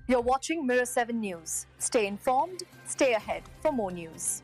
You're watching Mirror 7 News. Stay informed, stay ahead for more news.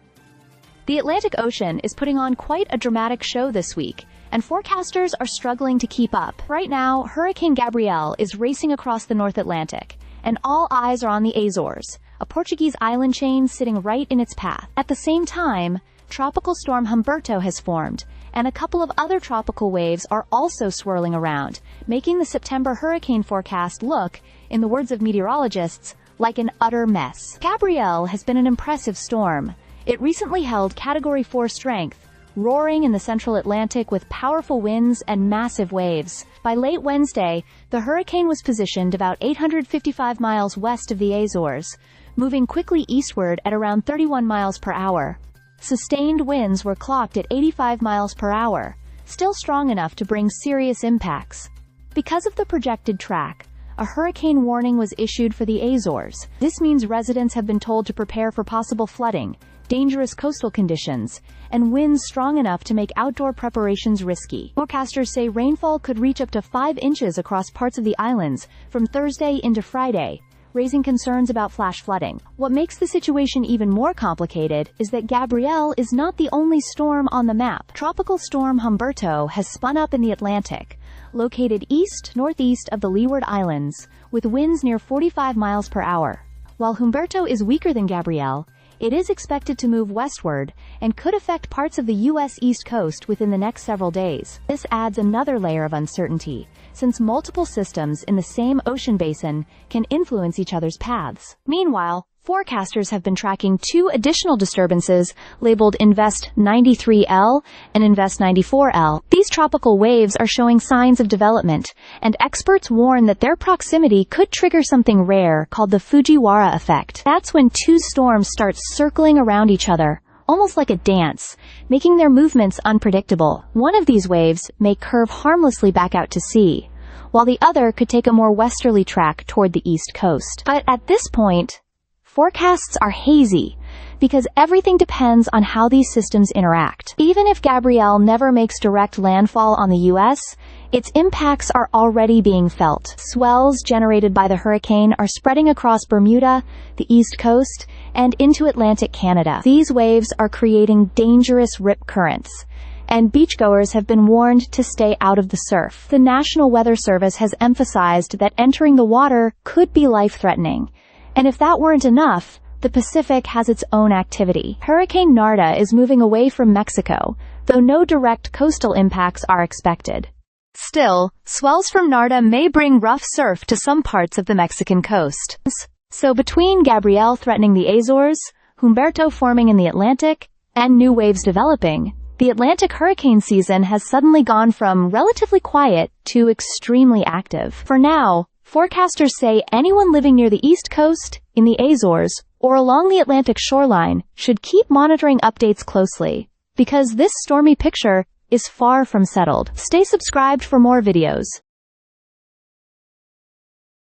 The Atlantic Ocean is putting on quite a dramatic show this week, and forecasters are struggling to keep up. Right now, Hurricane Gabrielle is racing across the North Atlantic, and all eyes are on the Azores, a Portuguese island chain sitting right in its path. At the same time, Tropical Storm Humberto has formed, and a couple of other tropical waves are also swirling around, making the September hurricane forecast look, in the words of meteorologists, like an utter mess. Gabrielle has been an impressive storm. It recently held Category 4 strength, roaring in the central Atlantic with powerful winds and massive waves. By late Wednesday, the hurricane was positioned about 855 miles west of the Azores, moving quickly eastward at around 31 miles per hour. Sustained winds were clocked at 85 miles per hour, still strong enough to bring serious impacts. Because of the projected track, a hurricane warning was issued for the Azores. This means residents have been told to prepare for possible flooding, dangerous coastal conditions, and winds strong enough to make outdoor preparations risky. Forecasters say rainfall could reach up to 5 inches across parts of the islands from Thursday into Friday, raising concerns about flash flooding. What makes the situation even more complicated is that Gabrielle is not the only storm on the map. Tropical storm Humberto has spun up in the Atlantic, located east-northeast of the Leeward Islands, with winds near 45 miles per hour. While Humberto is weaker than Gabrielle, it is expected to move westward and could affect parts of the U.S. East Coast within the next several days. This adds another layer of uncertainty, since multiple systems in the same ocean basin can influence each other's paths. Meanwhile, forecasters have been tracking 2 additional disturbances labeled Invest 93L and Invest 94L. These tropical waves are showing signs of development, and experts warn that their proximity could trigger something rare called the Fujiwara effect. That's when 2 storms start circling around each other, almost like a dance, making their movements unpredictable. One of these waves may curve harmlessly back out to sea, while the other could take a more westerly track toward the east coast. But at this point, forecasts are hazy, because everything depends on how these systems interact. Even if Gabrielle never makes direct landfall on the U.S., its impacts are already being felt. Swells generated by the hurricane are spreading across Bermuda, the East Coast, and into Atlantic Canada. These waves are creating dangerous rip currents, and beachgoers have been warned to stay out of the surf. The National Weather Service has emphasized that entering the water could be life-threatening. And if that weren't enough, the Pacific has its own activity. Hurricane Narda is moving away from Mexico, though no direct coastal impacts are expected. Still, swells from Narda may bring rough surf to some parts of the Mexican coast. So between Gabrielle threatening the Azores, Humberto forming in the Atlantic, and new waves developing, the Atlantic hurricane season has suddenly gone from relatively quiet to extremely active. For now, forecasters say anyone living near the East Coast, in the Azores, or along the Atlantic shoreline should keep monitoring updates closely, because this stormy picture is far from settled. Stay subscribed for more videos.